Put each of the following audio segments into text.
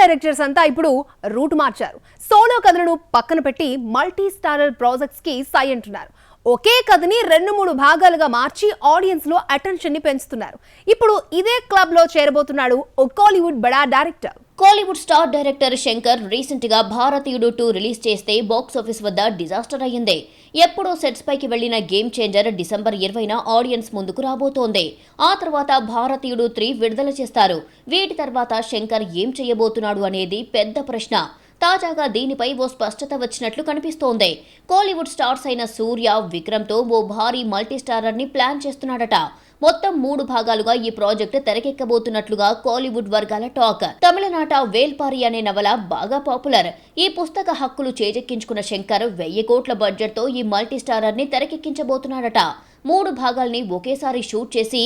Directors అంతా ఇప్పుడు route మార్చారు. సోలో కథలను పక్కన పెట్టి మల్టీ స్టారర్ ప్రాజెక్ట్స్ కి సై అంటున్నారు. ఒకే కథని 2-3 భాగాలుగా మార్చి ఆడియన్స్ లో అటెన్షన్ ని పెంచుతున్నారు. ఇప్పుడు ఇదే క్లబ్ లో చేరబోతున్నాడు ఓ కాలీవుడ్ బడా director. Kollywood star director Shankar recent గా భారతీయుడు 2 రిలీజ్ చేస్తే బాక్స్ ఆఫీస్ వద్ద డిజాస్టర్ అయ్యింది. ఎప్పుడో సెట్స్ పైకి వెళ్లిన గేమ్ చేంజర్ డిసెంబర్ 20న ఆడియన్స్ ముందుకు రాబోతోంది. ఆ తర్వాత భారతీయుడు 3 విడుదల చేస్తారు. వీటి తర్వాత శంకర్ ఏం చేయబోతున్నాడు అనేది పెద్ద ప్రశ్న. తాజాగా దీనిపై ఓ స్పష్టత వచ్చినట్లు కనిపిస్తోంది. కాలీవుడ్ స్టార్స్ అయిన సూర్య, విక్రమ్తో ఓ భారీ మల్టీస్టారర్ ని ప్లాన్ చేస్తున్నాడట. మొత్తం 3 భాగాలుగా ఈ ప్రాజెక్టు తెరకెక్కబోతున్నట్లుగా కాలీవుడ్ వర్గాల టాక్. తమిళనాట వేల్పారి అనే నవల బాగా పాపులర్. ఈ పుస్తక హక్కులు చేజెక్కించుకున్న శంకర్ 1000 కోట్ల బడ్జెట్ తో ఈ మల్టీస్టారర్ ని తెరకెక్కించబోతున్నాడట. 3 భాగాల్ని ఒకేసారి షూట్ చేసి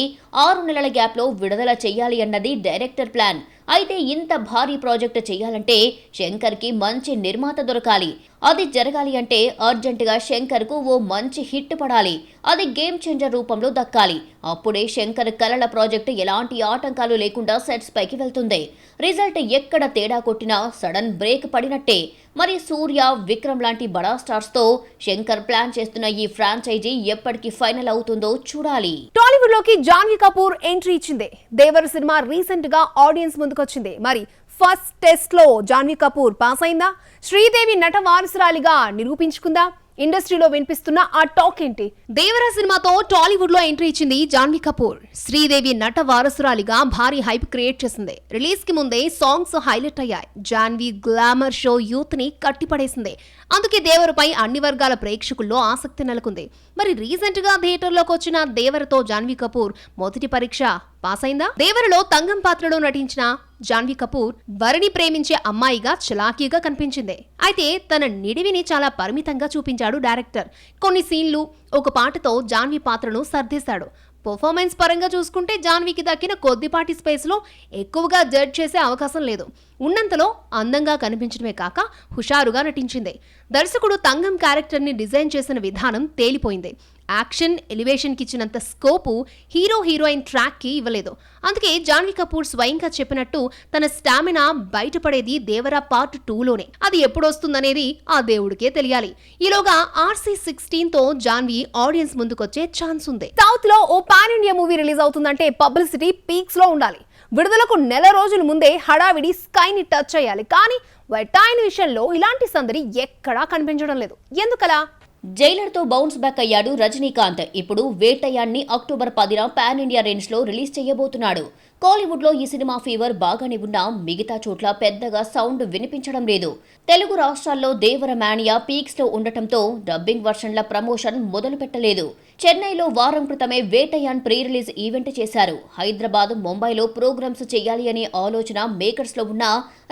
6 నెలల గ్యాప్ లో విడుదల చెయ్యాలి అన్నది డైరెక్టర్ ప్లాన్. అయితే ఇంత భారీ ప్రాజెక్టు చేయాలంటే శంకర్ కి మంచి నిర్మాత దొరకాలి. అది జరగాలి అంటే అర్జెంటుగా శంకర్ కు ఓ మంచి హిట్ పడాలి. అది గేమ్ చేంజర్ రూపంలో దక్కాలి. అప్పుడే శంకర్ కలల ప్రాజెక్టు ఎలాంటి ఆటంకాలు లేకుండా సెట్స్ పైకి వెళ్తుంది. రిజల్ట్ ఎక్కడ తేడా కొట్టినా సడన్ బ్రేక్ పడినట్టే. మరి సూర్య, విక్రమ్ లాంటి బడా స్టార్స్ తో శంకర్ ప్లాన్ చేస్తున్న ఈ ఫ్రాంచైజీ ఎప్పటికి ఫైనల్ అవుతుందో చూడాలి. టాలీవుడ్ లోకి జాన్వీ కపూర్ ఎంట్రీ ఇచ్చింది. దేవర సినిమా రీసెంట్ గా ఆడియన్స్ ముందుకొచ్చింది. మరి ఫస్ట్ టెస్ట్ లో జాన్వీ కపూర్ పాస్ అయిందా? శ్రీదేవి నట వారసురాలిగా నిరూపించుకుందా? ఇండస్ట్రీలో వినిపిస్తున్న ఆ టాక్ ఏంటి? దేవర సినిమాతో టాలీవుడ్ లో ఎంట్రీ ఇచ్చింది జాన్వీ కపూర్. శ్రీదేవి నట వారసురాలిగా భారీ హైప్ క్రియేట్ చేసింది. రిలీజ్ కి ముందే సాంగ్స్ హైలైట్ అయ్యాయి. జాన్వీ గ్లామర్ షో యూత్ ని కట్టిపడేసింది. అందుకే దేవరపై అన్ని వర్గాల ప్రేక్షకుల్లో ఆసక్తి నెలకొంది. మరి రీసెంట్ గా థియేటర్లోకి వచ్చిన దేవరతో జాన్వీ కపూర్ మొదటి పరీక్ష పాస్ అయిందా? దేవరలో తంగం పాత్రలో నటించిన జాన్వీ కపూర్ వరిని ప్రేమించే అమ్మాయిగా చలాకీగా కనిపించింది. అయితే తన నిడివిని చాలా పరిమితంగా చూపించాడు డైరెక్టర్. కొన్ని సీన్లు, ఒక పాటతో జాన్వీ పాత్రను సర్దేశాడు. పర్ఫార్మెన్స్ పరంగా చూసుకుంటే జాన్వీకి దక్కిన కొద్దిపాటి స్పేస్ లో ఎక్కువగా జడ్జ్ చేసే అవకాశం లేదు. ఉన్నంతలో అందంగా కనిపించడమే కాక హుషారుగా నటించింది. దర్శకుడు తంగం క్యారెక్టర్ ని డిజైన్ చేసిన విధానం తేలిపోయింది. యాక్షన్ ఎలివేషన్ కి ఇచ్చినంత స్కోపు హీరో హీరోయిన్ ట్రాక్ కి ఇవ్వలేదు. అందుకే జాన్వీ కపూర్ స్వయంగా చెప్పినట్టు తన స్టామినా బయటపడేది దేవరా పార్ట్ 2లోనే. అది ఎప్పుడొస్తుందనేది ఆ దేవుడికే తెలియాలి. ఈలోగా RC16 తో జాన్వీ ఆడియన్స్ ముందుకొచ్చే ఛాన్స్ ఉంది. సౌత్ లో ఓ పాన్ ఇండియా మూవీ రిలీజ్ అవుతుందంటే పబ్లిసిటీ పీక్స్ లో ఉండాలి. విడుదలకు నెల రోజుల ముందే హడావిడి స్కైని టచ్ చేయాలి. కానీ వైటాయిన్ విషయంలో ఇలాంటి సందడి ఎక్కడా కనిపించడం లేదు. ఎందుకలా? జైలర్ తో బౌన్స్ బ్యాక్ అయ్యాడు రజనీకాంత్. ఇప్పుడు వేటయాన్ని అక్టోబర్ 10న పాన్ ఇండియా రేంజ్ లో రిలీజ్ చేయబోతున్నాడు. కాలీవుడ్ లో ఈ సినిమా ఫీవర్ బాగానే ఉన్నా మిగతా చోట్ల పెద్దగా సౌండ్ వినిపించడం లేదు. తెలుగు రాష్ట్రాల్లో దేవర మానియా పీక్స్ లో ఉండటంతో డబ్బింగ్ వర్షన్ల ప్రమోషన్ మొదలు పెట్టలేదు. చెన్నైలో వారం క్రితమే వేటయాన్ ప్రీ రిలీజ్ ఈవెంట్ చేశారు. హైదరాబాద్, ముంబైలో ప్రోగ్రామ్స్ చేయాలి అనే ఆలోచన మేకర్స్ లో ఉన్న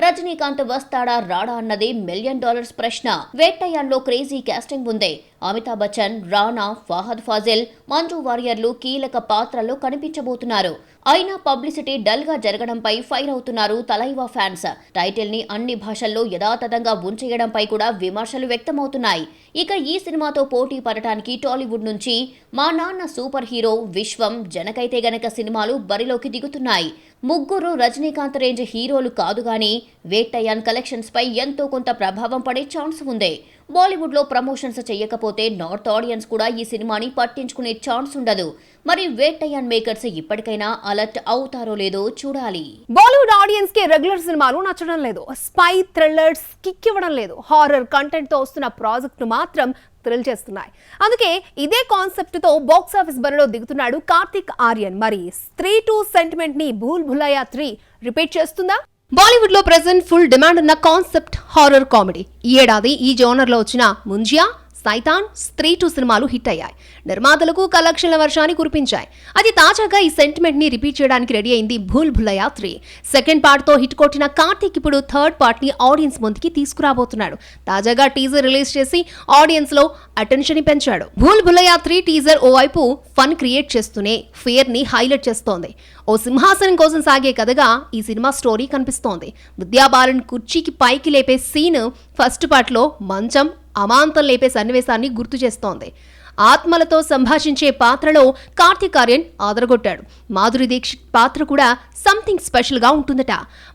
రజనీకాంత్ వస్తాడా రాడా అన్నది $1 మిలియన్ ప్రశ్న. వేటయాన్ లో క్రేజీ కాస్టింగ్ ఉంది. అమితాబ్ బచ్చన్, రానా, ఫహద్ ఫాజిల్, మంజు వారియర్లు కీలక పాత్రల్లో కనిపించబోతున్నారు. అయినా పబ్లిసిటీ డల్ గా జరగడంపై ఫైర్ అవుతున్నారు తలైవా ఫ్యాన్స్. టైటిల్ ని అన్ని భాషల్లో యథాతథంగా ఉంచేయడంపై కూడా విమర్శలు వ్యక్తమవుతున్నాయి. ఇక ఈ సినిమాతో పోటీ పడటానికి టాలీవుడ్ నుంచి మా నాన్న సూపర్ హీరో, విశ్వం, జనకైతే గనక సినిమాలు బరిలోకి దిగుతున్నాయి. ముగ్గురు రజనీకాంత్ రేంజ్ హీరోలు కాదు గానీ వేటయాన్ కలెక్షన్స్ పై ఎంతో కొంత ప్రభావం పడే ఛాన్స్ ఉంది. బాలీవుడ్ లో ప్రమోషన్స్ చెయ్యకపోతే నార్త్ ఆడియన్స్ కూడా ఈ సినిమాని పట్టించుకునే ఛాన్స్ ఉండదు. మరి వేటయాన్ మేకర్స్ ఇప్పటికైనా అలర్ట్ అవుతారో లేదో చూడాలి. బాలీవుడ్ ఆడియన్స్ కి రెగ్యులర్ సినిమాలు నచ్చడం లేదు. స్పై థ్రిల్లర్స్ కిక్ ఇవ్వడం లేదు. హారర్ కంటెంట్ తో వస్తున్న ప్రాజెక్టులు మాత్రం థ్రిల్ చేస్తున్నాయి. అందుకే ఇదే కాన్సెప్ట్ తో బాక్స్ ఆఫీస్ బరిలో దిగుతున్నాడు కార్తిక్ ఆర్యన్. మరి స్త్రీ 2 సెంటిమెంట్ ని భూల్ భులయ్యా 3 రిపీట్ చేస్తుందా? బాలీవుడ్ లో ప్రెజెంట్ ఫుల్ డిమాండ్ ఉన్న కాన్సెప్ట్ హారర్ కామెడీ. ఈ ఏడాది ఈ జోనర్ లో వచ్చిన ముంజియా, సైతాన్, స్త్రీ 2 సినిమాలు హిట్ అయ్యాయి. నిర్మాతలకు కలెక్షన్ల వర్షాన్ని కురిపించాయి. అది తాజాగా ఈ సెంటిమెంట్ ని రిపీట్ చేయడానికి రెడీ అయింది భూల్ భులయ్యా 3. సెకండ్ పార్ట్ తో హిట్ కొట్టిన కార్తిక్ ఇప్పుడు థర్డ్ పార్ట్ ని ఆడియన్స్ ముందుకి తీసుకురాబోతున్నాడు. తాజాగా టీజర్ రిలీజ్ చేసి ఆడియన్స్ లో అటెన్షన్ ని పెంచాడు. భూల్ భులయ్యా 3 టీజర్ ఓవైపు ఫన్ క్రియేట్ చేస్తూనే ఫియర్ ని హైలైట్ చేస్తోంది. ఓ సింహాసనం కోసం సాగే కథగా ఈ సినిమా స్టోరీ కనిపిస్తోంది. విద్యాబాలన్ కుర్చీకి పైకి లేపే సీన్ ఫస్ట్ పార్ట్ లో మంచం అమాంతం లేపే సన్నివేశాన్ని గుర్తు చేస్తోంది. ఆత్మలతో సంభాషించే పాత్రలో కార్తీక్ ఆర్యన్ ఆదరగొట్టాడు. మాధురి దీక్షిత్ పాత్ర కూడా సంథింగ్ స్పెషల్ గా ఉంటుందట.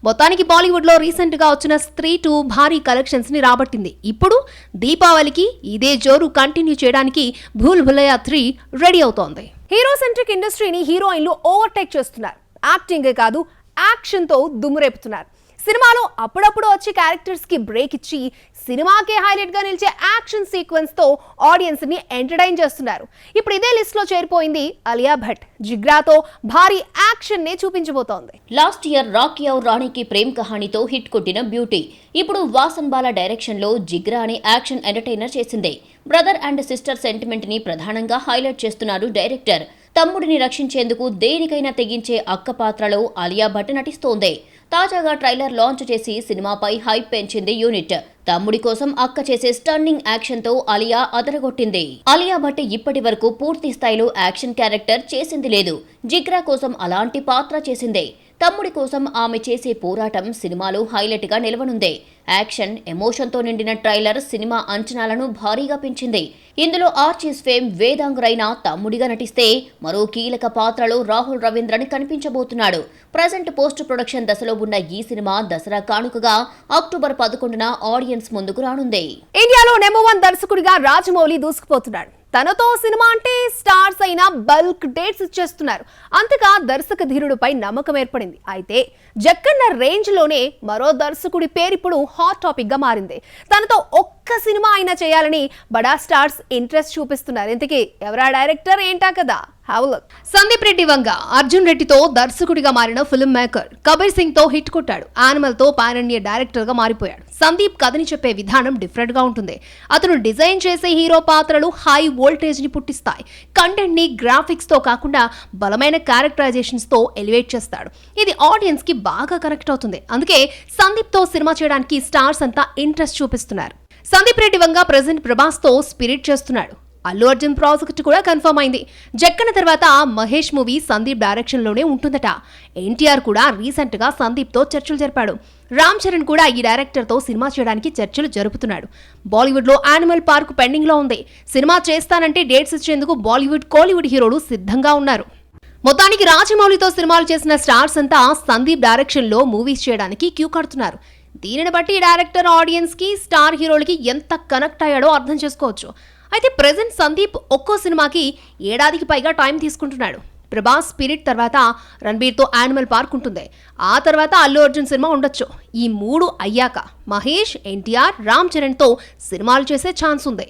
మొత్తానికి బాలీవుడ్ లో రీసెంట్ గా వచ్చిన స్త్రీ 2 భారీ కలెక్షన్స్ ని రాబట్టింది. ఇప్పుడు దీపావళికి ఇదే జోరు కంటిన్యూ చేయడానికి భూల్ భులయ్యా 3 రెడీ అవుతోంది. హీరో సెంట్రిక్ ఇండస్ట్రీని హీరోయిన్లు ఓవర్టేక్ చేస్తున్నారు. యాక్టింగే కాదు, యాక్షన్ తో దుమ్మురేపుతున్నారు. సినిమాలో అప్పుడప్పుడు వచ్చే క్యారెక్టర్స్ కి బ్రేక్ ఇచ్చి సినిమాకే హైలైట్ గా నిలిచే యాక్షన్ సీక్వెన్స్ తో ఆడియన్స్ ని ఎంటర్టైన్ చేస్తున్నారు. ఇప్పుడు ఇదే లిస్ట్ లో చేరిపోయింది అలియా భట్. జిగ్రాతో భారీ యాక్షన్ నే చూపించబోతోంది. లాస్ట్ ఇయర్ రాకీ ఔర్ రాణికి ప్రేమ్ కహానీతో హిట్ కొట్టిన బ్యూటీ ఇప్పుడు వాసన్ బాలా డైరెక్షన్ లో జిగ్రా అనే యాక్షన్ ఎంటర్టైనర్ చేసింది. బ్రదర్ అండ్ సిస్టర్ సెంటిమెంట్ ని ప్రధానంగా హైలైట్ చేస్తున్నారు డైరెక్టర్. తమ్ముడిని రక్షించేందుకు దేనికైనా తెగించే అక్క పాత్రలో అలియా భట్ నటిస్తోంది. తాజాగా ట్రైలర్ లాంచ్ చేసి సినిమాపై హైప్ పెంచింది యూనిట్. తమ్ముడి కోసం అక్క చేసే స్టన్నింగ్ యాక్షన్ తో అలియా అదరగొట్టింది. అలియా భట్ ఇప్పటి వరకు పూర్తి స్థాయిలో యాక్షన్ క్యారెక్టర్ చేసింది లేదు. జిగ్రా కోసం అలాంటి పాత్ర చేసిందే. తమ్ముడి కోసం ఆమె చేసే పోరాటం సినిమాలో హైలైట్ గా నిలవనుంది. యాక్షన్, ఎమోషన్తో నిండిన ట్రైలర్ సినిమా అంచనాలను భారీగా పెంచింది. ఇందులో ఆర్చీస్ ఫేమ్ వేదాంగ్ రైనా తమ్ముడిగా నటిస్తే మరో కీలక పాత్రలో రాహుల్ రవీంద్రని కనిపించబోతున్నాడు. ప్రజెంట్ పోస్ట్ ప్రొడక్షన్ దశలో ఉన్న ఈ సినిమా దసరా కానుకగా అక్టోబర్ 11న ఆడియన్స్ ముందుకు రానుంది. ఇండియాలో నెంబర్ 1 దర్శకుడిగా రాజమౌళి దూసుకుపోతున్నాడు. తనతో సినిమా అంటే స్టార్స్ అయినా బల్క్ డేట్స్ ఇచ్చేస్తున్నారు. అంతగా దర్శక ధీరుడిపై నమ్మకం ఏర్పడింది. అయితే జక్కన్న రేంజ్ లోనే మరో దర్శకుడి పేరు ఇప్పుడు హాట్ టాపిక్ గా మారింది. తనతో ఒక్క సినిమా అయినా చేయాలని బడా స్టార్స్ ఇంట్రెస్ట్ చూపిస్తున్నారు. ఇంతకీ ఎవరా డైరెక్టర్ ఏంటా కదా? సందీప్ రెడ్డి వంగ అర్జున్ రెడ్డితో దర్శకుడిగా మారిన ఫిల్మ్ మేకర్. కబీర్ సింగ్ తో హిట్ కొట్టాడు. యానిమల్ తో పాన్ ఇండియా డైరెక్టర్ గా మారిపోయాడు. సందీప్ కథని చెప్పే విధానం డిఫరెంట్ గా ఉంటుంది. అతను డిజైన్ చేసే హీరో పాత్రలు హై వోల్టేజ్ ని పుట్టిస్తాయి. కంటెంట్ ని గ్రాఫిక్స్ తో కాకుండా బలమైన క్యారెక్టరైజేషన్స్ తో ఎలివేట్ చేస్తాడు. ఇది ఆడియన్స్ కి బాగా కనెక్ట్ అవుతుంది. అందుకే సందీప్ తో సినిమా చేయడానికి స్టార్స్ అంతా ఇంట్రెస్ట్ చూపిస్తున్నారు. సందీప్ రెడ్డి వంగ ప్రెజెంట్ ప్రభాస్ తో స్పిరిట్ చేస్తున్నాడు. అల్లు అర్జున్ ప్రాజెక్ట్ కూడా కన్ఫర్మ్ అయింది. జక్కన తర్వాత మహేష్ మూవీ సందీప్ డైరెక్షన్ లోనే ఉంటుందట. ఎన్టీఆర్ కూడా రీసెంట్ గా సందీప్ తో చర్చలు జరిపాడు. రామ్ చరణ్ కూడా ఈ డైరెక్టర్ తో సినిమా చేయడానికి చర్చలు జరుపుతున్నాడు. బాలీవుడ్ లో యానిమల్ పార్క్ పెండింగ్ లో ఉంది. సినిమా చేస్తానంటే డేట్స్ ఇచ్చేందుకు బాలీవుడ్, కోలీవుడ్ హీరోలు సిద్ధంగా ఉన్నారు. మొత్తానికి రాజమౌళితో సినిమాలు చేసిన స్టార్స్ అంతా సందీప్ డైరెక్షన్ లో మూవీస్ చేయడానికి క్యూ కడుతున్నారు. దీనిని బట్టి డైరెక్టర్ ఆడియన్స్ కి, స్టార్ హీరోలకి ఎంత కనెక్ట్ అయ్యాడో అర్థం చేసుకోవచ్చు. అయితే ప్రెజెంట్ సందీప్ ఒక్కో సినిమాకి ఏడాదికి పైగా టైం తీసుకుంటున్నాడు. ప్రభాస్ స్పిరిట్ తర్వాత రణబీర్తో యానిమల్ పార్క్ ఉంటుంది. ఆ తర్వాత అల్లు అర్జున్ సినిమా ఉండొచ్చు. ఈ 3 అయ్యాక మహేష్, ఎన్టీఆర్, రామ్ చరణ్తో సినిమాలు చేసే ఛాన్స్ ఉంది.